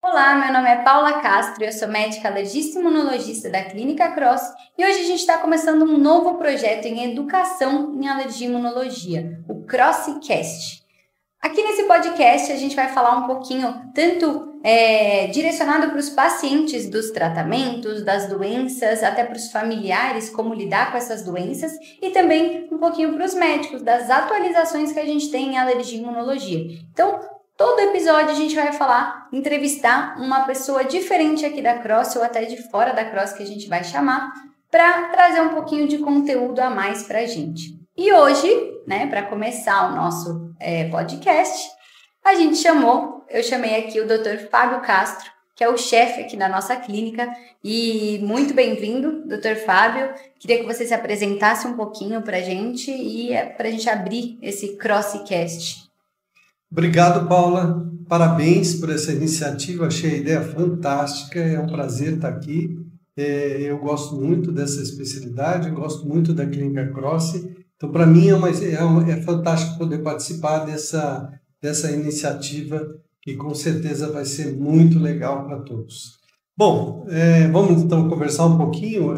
Olá, meu nome é Paula Castro, eu sou médica alergista e imunologista da Clínica Cross e hoje a gente está começando um novo projeto em educação em alergia e imunologia, o CrossCast. Aqui nesse podcast a gente vai falar um pouquinho tanto direcionado para os pacientes dos tratamentos, das doenças, até para os familiares, como lidar com essas doenças e também um pouquinho para os médicos, das atualizações que a gente tem em alergia e imunologia. Então, todo episódio a gente vai entrevistar uma pessoa diferente aqui da Cross ou até de fora da Cross que a gente vai chamar para trazer um pouquinho de conteúdo a mais para a gente. E hoje, para começar o nosso podcast, eu chamei aqui o Dr. Fábio Castro, que é o chefe aqui da nossa clínica, e muito bem-vindo, Dr. Fábio. Queria que você se apresentasse um pouquinho para a gente e para a gente abrir esse CrossCast. Obrigado, Paula. Parabéns por essa iniciativa. Achei a ideia fantástica. É um prazer estar aqui. Eu gosto muito dessa especialidade, eu gosto muito da Clínica Cross. Então, para mim, é fantástico poder participar dessa iniciativa que, com certeza, vai ser muito legal para todos. Bom, vamos, então, conversar um pouquinho.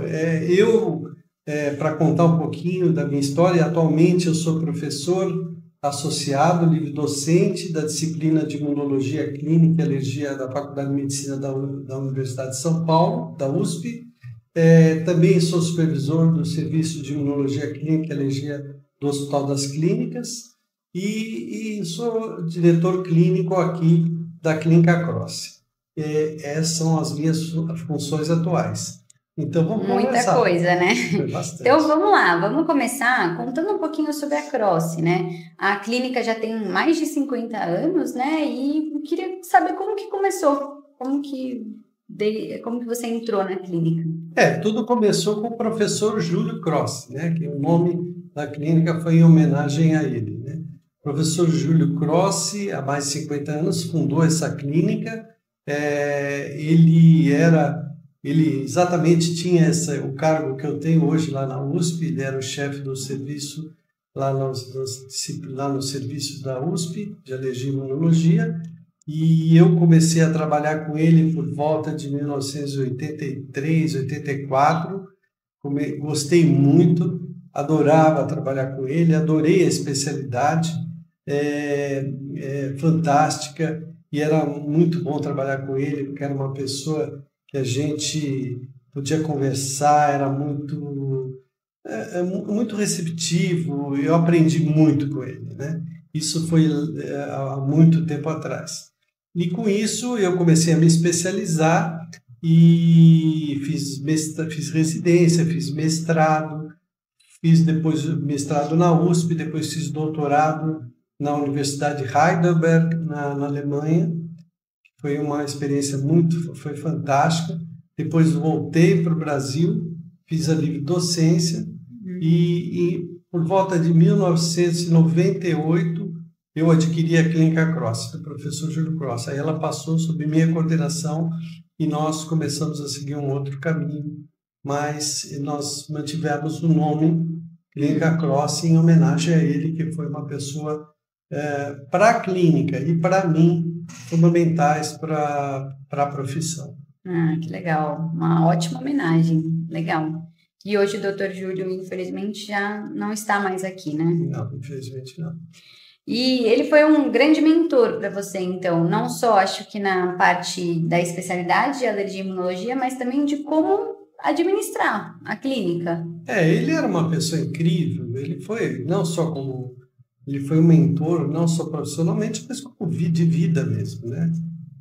Para contar um pouquinho da minha história, atualmente eu sou professor associado, livre-docente da disciplina de Imunologia Clínica e Alergia da Faculdade de Medicina da Universidade de São Paulo, da USP. Também sou supervisor do Serviço de Imunologia Clínica e Alergia do Hospital das Clínicas e sou diretor clínico aqui da Clínica Cross. Essas são as minhas funções atuais. Então, vamos Muita coisa, né? Bastante. Então, vamos lá. Vamos começar contando um pouquinho sobre a Cross, né? A clínica já tem mais de 50 anos, né? E eu queria saber como que começou, como que você entrou na clínica. Tudo começou com o professor Júlio Cross, né? Que o nome da clínica foi em homenagem a ele, né? O professor Júlio Cross, há mais de 50 anos, fundou essa clínica. Ele exatamente tinha o cargo que eu tenho hoje lá na USP. Ele era o chefe do serviço lá no serviço da USP de alergia e imunologia, e eu comecei a trabalhar com ele por volta de 1983, 84. Gostei muito, adorava trabalhar com ele, adorei a especialidade, fantástica, e era muito bom trabalhar com ele, porque era uma pessoa que a gente podia conversar, era muito receptivo, eu aprendi muito com ele, né? Isso foi há muito tempo atrás. E com isso eu comecei a me especializar e fiz residência, fiz mestrado, fiz depois mestrado na USP, depois fiz doutorado na Universidade de Heidelberg, na Alemanha. Foi uma experiência foi fantástica. Depois voltei para o Brasil, fiz a livre docência e por volta de 1998 eu adquiri a Clínica Cross, do professor Júlio Cross. Aí ela passou sob minha coordenação e nós começamos a seguir um outro caminho, mas nós mantivemos o nome Clínica Cross em homenagem a ele, que foi uma pessoa para a clínica e para mim fundamentais para a profissão. Que legal, uma ótima homenagem, legal. E hoje o Dr. Júlio, infelizmente, já não está mais aqui, né? Não, infelizmente não. E ele foi um grande mentor para você, então, não só acho que na parte da especialidade de alergia e imunologia, mas também de como administrar a clínica. Ele era uma pessoa incrível, ele foi um mentor, não só profissionalmente, mas como de vida mesmo, né?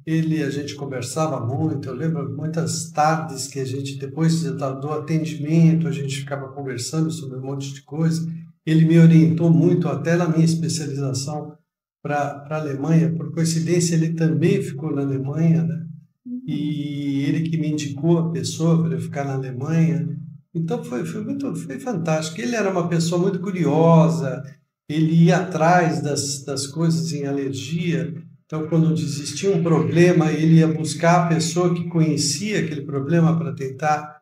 A gente conversava muito, eu lembro muitas tardes que a gente, depois do atendimento, a gente ficava conversando sobre um monte de coisa. Ele me orientou muito até na minha especialização para a Alemanha. Por coincidência, ele também ficou na Alemanha, né? E ele que me indicou a pessoa para eu ficar na Alemanha. Então, foi fantástico. Ele era uma pessoa muito curiosa, ele ia atrás das coisas em alergia. Então, quando existia um problema, ele ia buscar a pessoa que conhecia aquele problema para tentar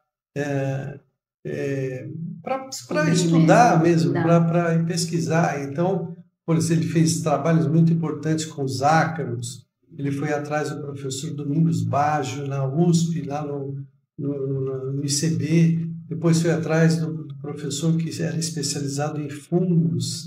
para estudar mesmo, para pesquisar. Então, por exemplo, ele fez trabalhos muito importantes com os ácaros. Ele foi atrás do professor Domingos Baggio, na USP, lá no ICB. Depois foi atrás do professor que era especializado em fungos,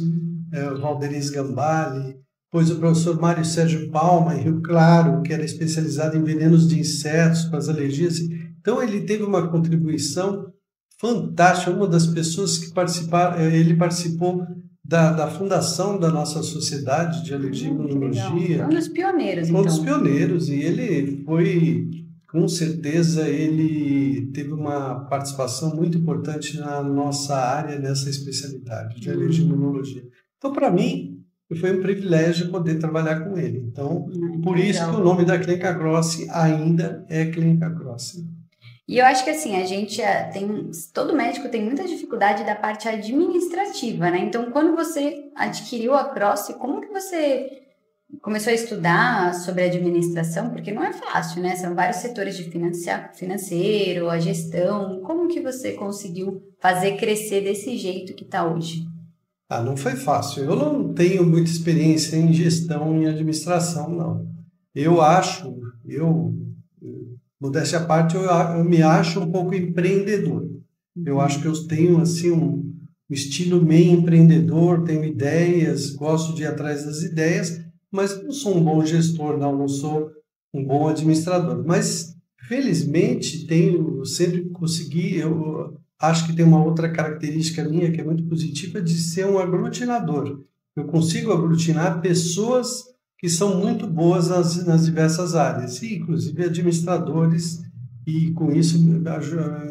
Valderiz Gambale. Depois o professor Mário Sérgio Palma, em Rio Claro, que era especializado em venenos de insetos para as alergias. Então, ele teve uma contribuição fantástica. Uma das pessoas que participaram, ele participou da fundação da nossa Sociedade de Alergia e Imunologia. Foi um dos pioneiros, então. Um dos pioneiros, e ele foi, com certeza, ele teve uma participação muito importante na nossa área, nessa especialidade de alergia e imunologia. Então, para mim, foi um privilégio poder trabalhar com ele. Então, por isso que o nome da Clínica Grossi ainda é Clínica Grossi. E eu acho que assim, a gente todo médico tem muita dificuldade da parte administrativa, né? Então, quando você adquiriu a Grossi, como que você começou a estudar sobre administração? Porque não é fácil, né? São vários setores de financeiro, a gestão. Como que você conseguiu fazer crescer desse jeito que está hoje? Não foi fácil. Eu não tenho muita experiência em gestão e administração, não. Modéstia à parte, eu me acho um pouco empreendedor. Eu acho que eu tenho assim, um estilo meio empreendedor, tenho ideias, gosto de ir atrás das ideias, mas não sou um bom gestor, não sou um bom administrador. Mas, felizmente, sempre consegui, eu acho que tem uma outra característica minha que é muito positiva, de ser um aglutinador. Eu consigo aglutinar pessoas que são muito boas nas diversas áreas, e inclusive administradores, e com isso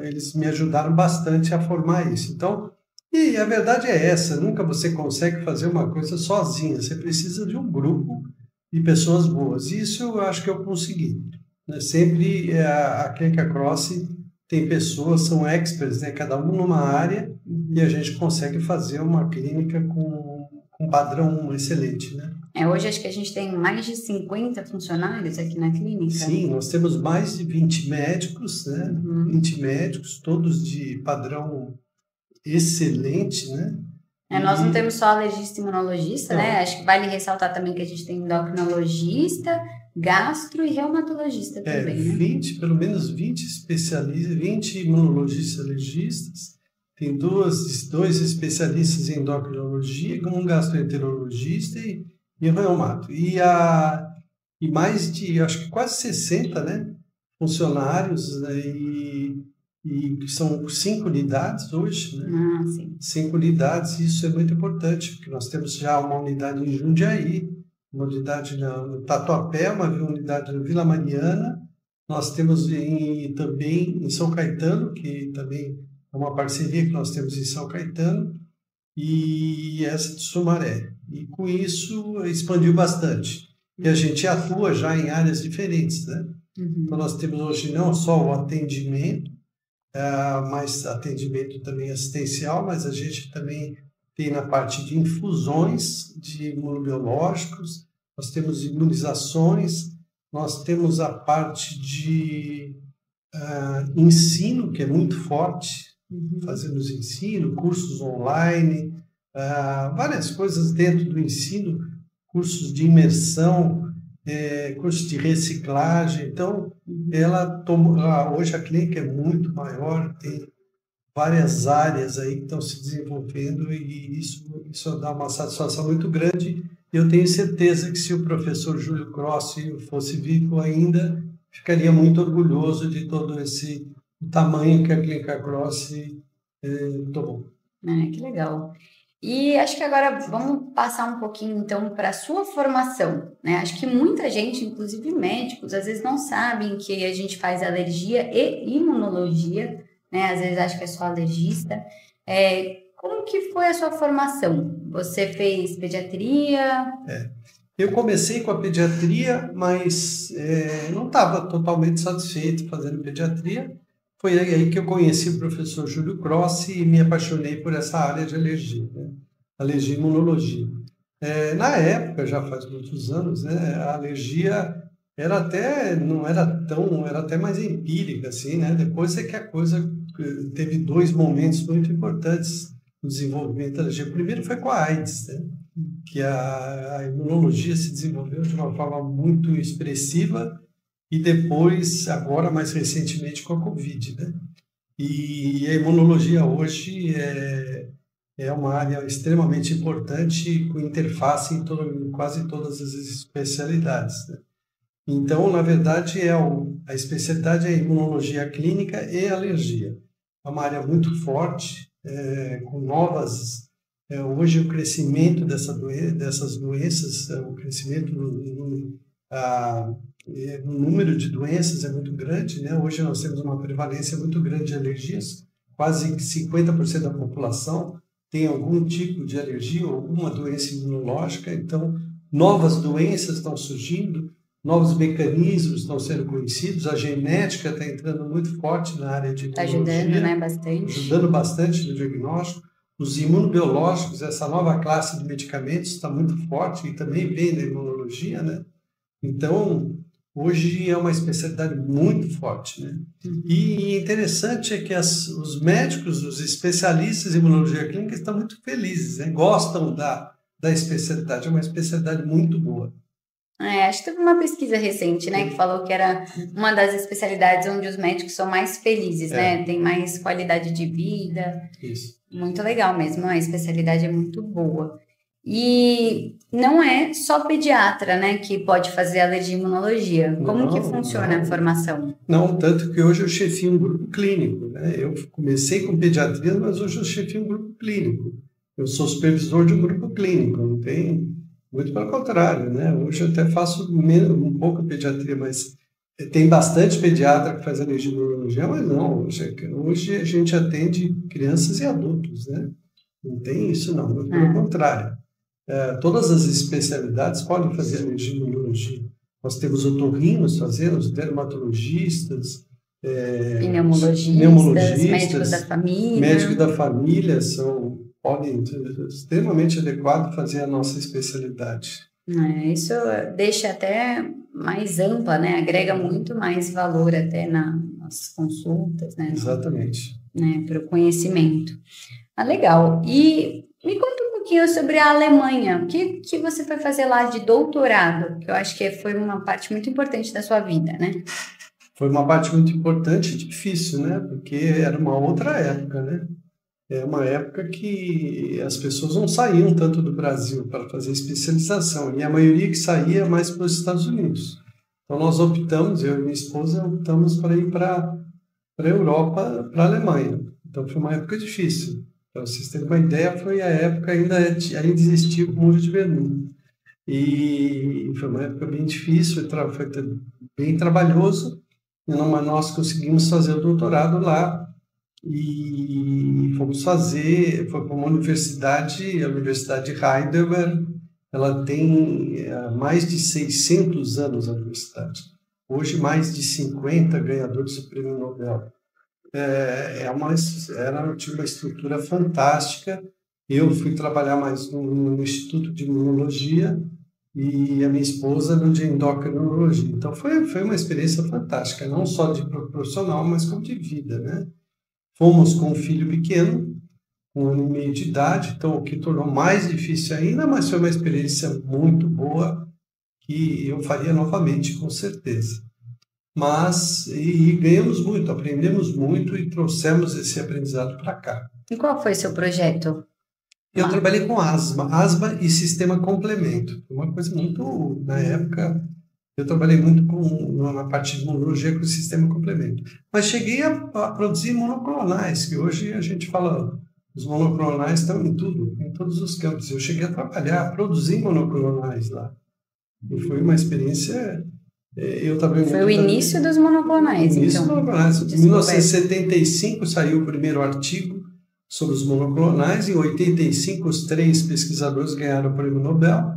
eles me ajudaram bastante a formar isso. Então, e a verdade é essa, nunca você consegue fazer uma coisa sozinho, você precisa de um grupo de pessoas boas, e isso eu acho que eu consegui. Sempre a Clínica Grossi tem pessoas, são experts, né, cada um numa área, e a gente consegue fazer uma clínica com um padrão excelente, né? Hoje acho que a gente tem mais de 50 funcionários aqui na clínica. Sim, nós temos mais de 20 médicos, né? 20 médicos, todos de padrão excelente, né? Nós não temos só alergista e imunologista, né? Acho que vale ressaltar também que a gente tem endocrinologista, gastro e reumatologista também, né? Pelo menos 20 especialistas, 20 imunologistas alergistas. Tem dois especialistas em endocrinologia, um gastroenterologista e reumato. E mais de, acho que quase 60, né, funcionários, né, e são 5 unidades hoje, né? Sim. 5 unidades, isso é muito importante, porque nós temos já uma unidade em Jundiaí, uma unidade no Tatuapé, uma unidade na Vila Mariana, nós temos também em São Caetano, que também é uma parceria que nós temos em São Caetano, e essa de Sumaré. E com isso expandiu bastante. E a gente atua já em áreas diferentes, né? Então nós temos hoje não só o atendimento, mas atendimento também assistencial, mas a gente também tem na parte de infusões de imunobiológicos, nós temos imunizações, nós temos a parte de ensino, que é muito forte, fazemos ensino, cursos online, várias coisas dentro do ensino, cursos de imersão, cursos de reciclagem. Então, hoje a clínica é muito maior, tem várias áreas aí que estão se desenvolvendo, e isso dá uma satisfação muito grande. Eu tenho certeza que se o professor Júlio Grossi fosse vivo ainda, ficaria muito orgulhoso de todo esse tamanho que a Clínica Grossi tomou. Que legal. E acho que agora vamos passar um pouquinho, então, para a sua formação, né? Acho que muita gente, inclusive médicos, às vezes não sabem que a gente faz alergia e imunologia, né? Às vezes acha que é só alergista. Como que foi a sua formação? Você fez pediatria? Eu comecei com a pediatria, mas não estava totalmente satisfeito fazendo pediatria. Foi aí que eu conheci o professor Júlio Grossi e me apaixonei por essa área de alergia, né? Alergia e imunologia. Na época, já faz muitos anos, né, a alergia era até mais empírica, assim, né? Depois é que a coisa teve dois momentos muito importantes no desenvolvimento da alergia. O primeiro foi com a AIDS, né? Que a imunologia se desenvolveu de uma forma muito expressiva e depois, agora mais recentemente, com a Covid, né? E a imunologia hoje é uma área extremamente importante, com interface em quase todas as especialidades, né? Então, na verdade, a especialidade é a imunologia clínica e alergia. É uma área muito forte, com novas... hoje, o crescimento dessas doenças, o crescimento no número de doenças é muito grande, né? Hoje nós temos uma prevalência muito grande de alergias, quase 50% da população tem algum tipo de alergia ou alguma doença imunológica, então novas doenças estão surgindo, novos mecanismos estão sendo conhecidos, a genética está entrando muito forte na área de imunologia. Está ajudando, né, bastante. Ajudando bastante no diagnóstico. Os imunobiológicos, essa nova classe de medicamentos está muito forte e também vem da imunologia, né? Então, hoje é uma especialidade muito forte, né? E interessante é que os médicos, os especialistas em imunologia clínica estão muito felizes, né? Gostam da especialidade, é uma especialidade muito boa. Acho que teve uma pesquisa recente, né, que falou que era uma das especialidades onde os médicos são mais felizes, né? Tem mais qualidade de vida. Isso. Muito legal mesmo, a especialidade é muito boa. E não é só pediatra, né, que pode fazer alergia e imunologia. Como que funciona a formação? Não, tanto que hoje eu chefio um grupo clínico, né? Eu comecei com pediatria, mas hoje eu chefio um grupo clínico. Eu sou supervisor de um grupo clínico, não tem... Muito pelo contrário, né? Hoje eu até faço um pouco de pediatria, mas tem bastante pediatra que faz alergia e imunologia, mas não. Hoje a gente atende crianças e adultos, né? Não tem isso, não. Muito pelo contrário. Todas as especialidades podem fazer alergia e imunologia. Nós temos otorrinos fazendo, os dermatologistas, pneumologistas, médicos da família podem extremamente adequado fazer a nossa especialidade. Isso deixa até mais ampla, né? Agrega muito mais valor até nas consultas, né? Exatamente. Né? Para o conhecimento. Legal. E me conta um pouquinho sobre a Alemanha. O que você foi fazer lá de doutorado? Que eu acho que foi uma parte muito importante da sua vida, né? Foi uma parte muito importante e difícil, né? Porque era uma outra época, né? É uma época que as pessoas não saíam tanto do Brasil para fazer especialização, e a maioria que saía mais para os Estados Unidos. Então nós optamos, eu e minha esposa, optamos para ir para a Europa, para a Alemanha. Então foi uma época difícil. Para vocês terem uma ideia, foi a época ainda existia o Muro de Berlim. E foi uma época bem difícil, foi bem trabalhoso, mas nós conseguimos fazer o doutorado lá. E foi para uma universidade, a Universidade de Heidelberg. Ela tem mais de 600 anos, a universidade. Hoje, mais de 50 ganhadores do Prêmio Nobel. Tinha uma estrutura fantástica. Eu fui trabalhar mais no Instituto de Imunologia e a minha esposa no de Endocrinologia. Então, foi uma experiência fantástica, não só de profissional, mas como de vida, né? Fomos com um filho pequeno, 1 ano e meio de idade, então o que tornou mais difícil ainda, mas foi uma experiência muito boa que eu faria novamente, com certeza. E ganhamos muito, aprendemos muito e trouxemos esse aprendizado para cá. E qual foi seu projeto? Eu trabalhei com asma e sistema complemento. Uma coisa muito, na época... Eu trabalhei muito na parte de imunologia com o sistema complemento. Mas cheguei a produzir monoclonais, que hoje a gente fala, os monoclonais estão em tudo, em todos os campos. Eu cheguei a trabalhar, a produzir monoclonais lá. E foi uma experiência... Foi o início dos monoclonais, então. Início dos monoclonais. Em 1975 saiu o primeiro artigo sobre os monoclonais. Em 85, os 3 pesquisadores ganharam o Prêmio Nobel.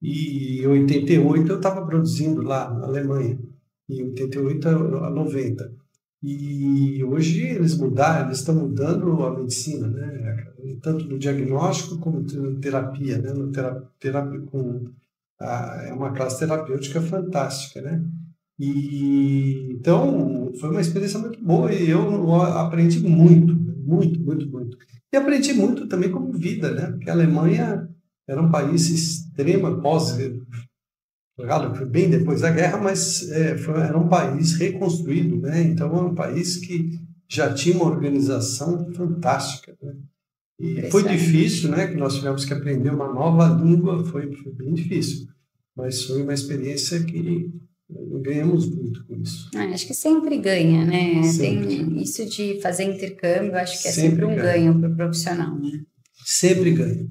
E em 88 eu estava produzindo lá na Alemanha, em 88 a 90. E hoje eles estão mudando a medicina, né? Tanto no diagnóstico como na terapia, né? É uma classe terapêutica fantástica, né? E então foi uma experiência muito boa e eu aprendi muito, muito, muito, muito. E aprendi muito também como vida, né? Porque a Alemanha era um país extremo claro, foi bem depois da guerra, mas era um país reconstruído, né? Então é um país que já tinha uma organização fantástica, né? E foi difícil, né? Que nós tivemos que aprender uma nova língua, foi bem difícil, mas foi uma experiência que ganhamos muito com isso. Acho que sempre ganha, né? Sempre. Tem isso de fazer intercâmbio, acho que é sempre um ganho para o profissional, né? Sempre ganha.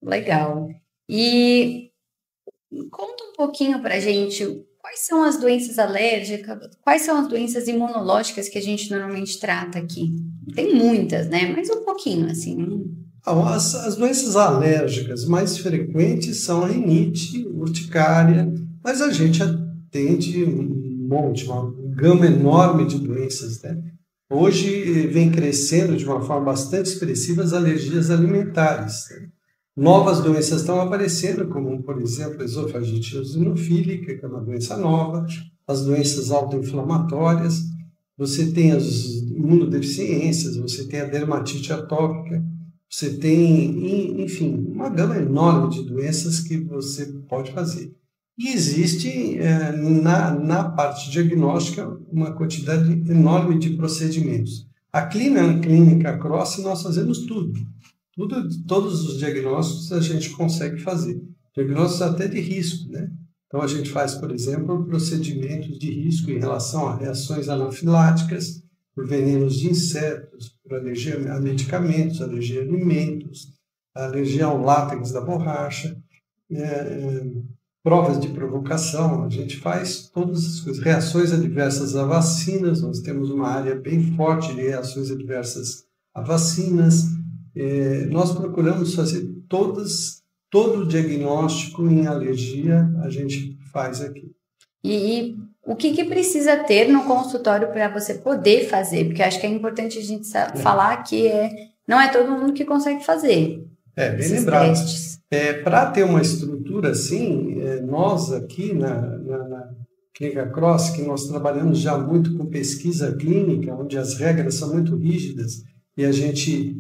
Legal. E conta um pouquinho para a gente quais são as doenças alérgicas, quais são as doenças imunológicas que a gente normalmente trata aqui. Tem muitas, né? Mas um pouquinho, assim. As doenças alérgicas mais frequentes são a rinite, urticária, mas a gente atende um monte, uma gama enorme de doenças, né? Hoje vem crescendo de uma forma bastante expressiva as alergias alimentares, né? Novas doenças estão aparecendo, como, por exemplo, a esofagite eosinofílica, que é uma doença nova, as doenças autoinflamatórias, você tem as imunodeficiências, você tem a dermatite atópica, você tem, enfim, uma gama enorme de doenças que você pode fazer. E existe, na parte diagnóstica, uma quantidade enorme de procedimentos. A clínica Cross, nós fazemos tudo. Todos os diagnósticos a gente consegue fazer. Diagnósticos até de risco, né? Então, a gente faz, por exemplo, procedimentos de risco em relação a reações anafiláticas, por venenos de insetos, por alergia a medicamentos, alergia a alimentos, alergia ao látex da borracha, provas de provocação, a gente faz todas as coisas. Reações adversas a vacinas, nós temos uma área bem forte de reações adversas a vacinas. Nós procuramos fazer todo o diagnóstico em alergia, a gente faz aqui. E o que precisa ter no consultório para você poder fazer? Porque acho que é importante a gente falar que não é todo mundo que consegue fazer. Bem lembrado. Para ter uma estrutura assim, nós aqui na Clínica Cross, que nós trabalhamos já muito com pesquisa clínica, onde as regras são muito rígidas, e a gente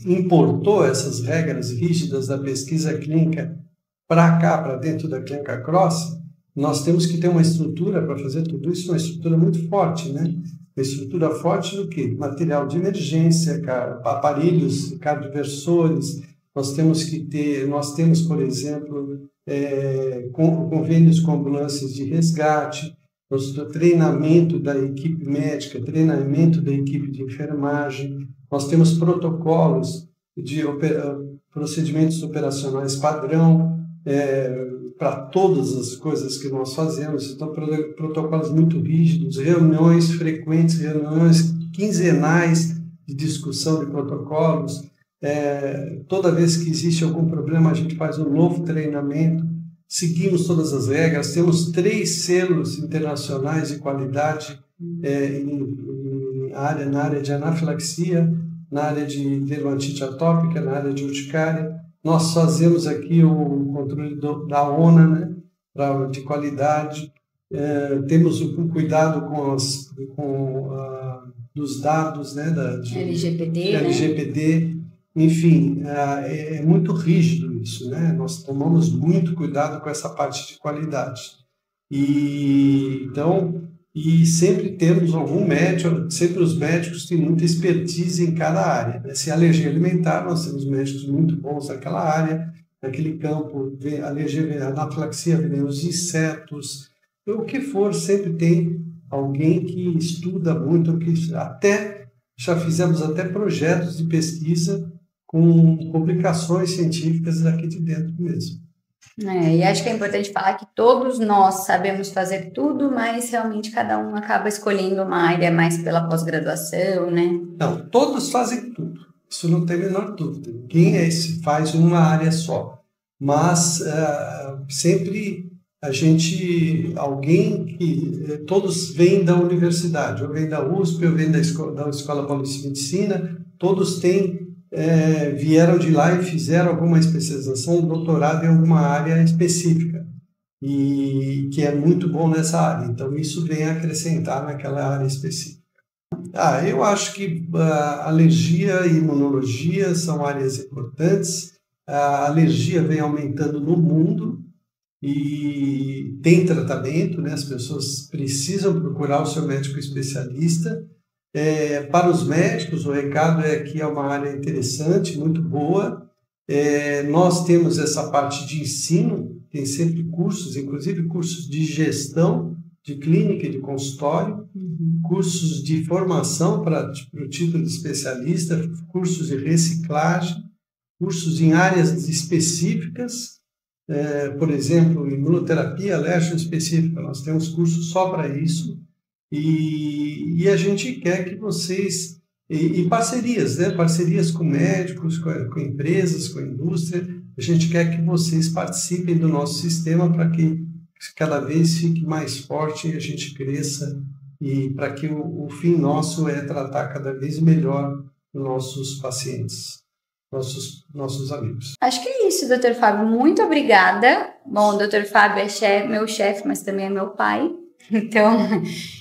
importou essas regras rígidas da pesquisa clínica para cá, para dentro da Clínica Cross, nós temos que ter uma estrutura para fazer tudo isso, uma estrutura muito forte, né? Uma estrutura forte do que? Material de emergência, aparelhos cardioversores. Nós temos, por exemplo, convênios com ambulâncias de resgate, treinamento da equipe médica, treinamento da equipe de enfermagem. Nós temos protocolos de procedimentos operacionais padrão para todas as coisas que nós fazemos. Então, protocolos muito rígidos, reuniões frequentes, reuniões quinzenais de discussão de protocolos. Toda vez que existe algum problema, a gente faz um novo treinamento, seguimos todas as regras, temos 3 selos internacionais de qualidade na área de anafilaxia, na área de dermatite atópica, na área de urticária. Nós fazemos aqui o controle da ONA, né, de qualidade, temos o cuidado dos dados, né, de LGPD, né? Enfim, é muito rígido isso, né? Nós tomamos muito cuidado com essa parte de qualidade. E sempre temos algum médico, sempre os médicos têm muita expertise em cada área, né? Se é alergia alimentar, nós temos médicos muito bons naquela área, naquele campo, alergia, anafilaxia, venenos de insetos, o que for, sempre tem alguém que estuda muito, já fizemos até projetos de pesquisa com publicações científicas daqui de dentro mesmo. E acho que é importante falar que todos nós sabemos fazer tudo, mas realmente cada um acaba escolhendo uma área mais pela pós-graduação, né? Não, todos fazem tudo. Isso não tem a menor dúvida. Ninguém faz uma área só. Mas sempre todos vêm da universidade, ou vêm da USP, ou vêm da Escola Paulista de Medicina, todos vieram de lá e fizeram alguma especialização, um doutorado em alguma área específica. e que é muito bom nessa área. Então, isso vem acrescentar naquela área específica. Eu acho que alergia e imunologia são áreas importantes. A alergia vem aumentando no mundo e tem tratamento, né? As pessoas precisam procurar o seu médico especialista. Para os médicos, o recado é que é uma área interessante, muito boa. Nós temos essa parte de ensino, tem sempre cursos, inclusive cursos de gestão de clínica e de consultório, cursos de formação para o título de especialista, cursos de reciclagem, cursos em áreas específicas, por exemplo, imunoterapia alérgica específica, nós temos cursos só para isso, e a gente quer que vocês, e parcerias, né? Parcerias com médicos, com empresas, com a indústria, a gente quer que vocês participem do nosso sistema para que cada vez fique mais forte e a gente cresça, e para que o fim nosso é tratar cada vez melhor os nossos pacientes, nossos amigos. Acho que é isso, Dr. Fábio. Muito obrigada. Bom, o Dr. Fábio é meu chefe, mas também é meu pai. Então,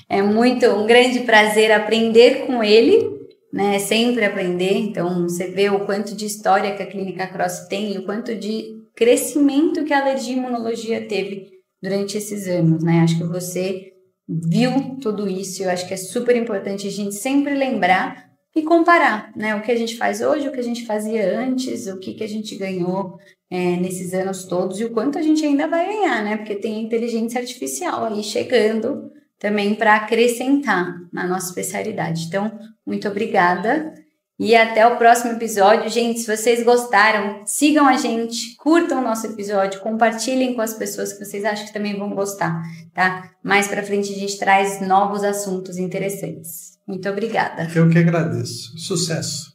é um grande prazer aprender com ele, né? Sempre aprender. Então, você vê o quanto de história que a Clínica Cross tem e o quanto de crescimento que a alergia e imunologia teve durante esses anos, né? Acho que você viu tudo isso. Eu acho que é super importante a gente sempre lembrar e comparar, né? O que a gente faz hoje, o que a gente fazia antes, o que a gente ganhou nesses anos todos e o quanto a gente ainda vai ganhar, né? Porque tem a inteligência artificial aí chegando também para acrescentar na nossa especialidade. Então, muito obrigada e até o próximo episódio. Gente, se vocês gostaram, sigam a gente, curtam o nosso episódio, compartilhem com as pessoas que vocês acham que também vão gostar, tá? Mais para frente a gente traz novos assuntos interessantes. Muito obrigada. Eu que agradeço. Sucesso.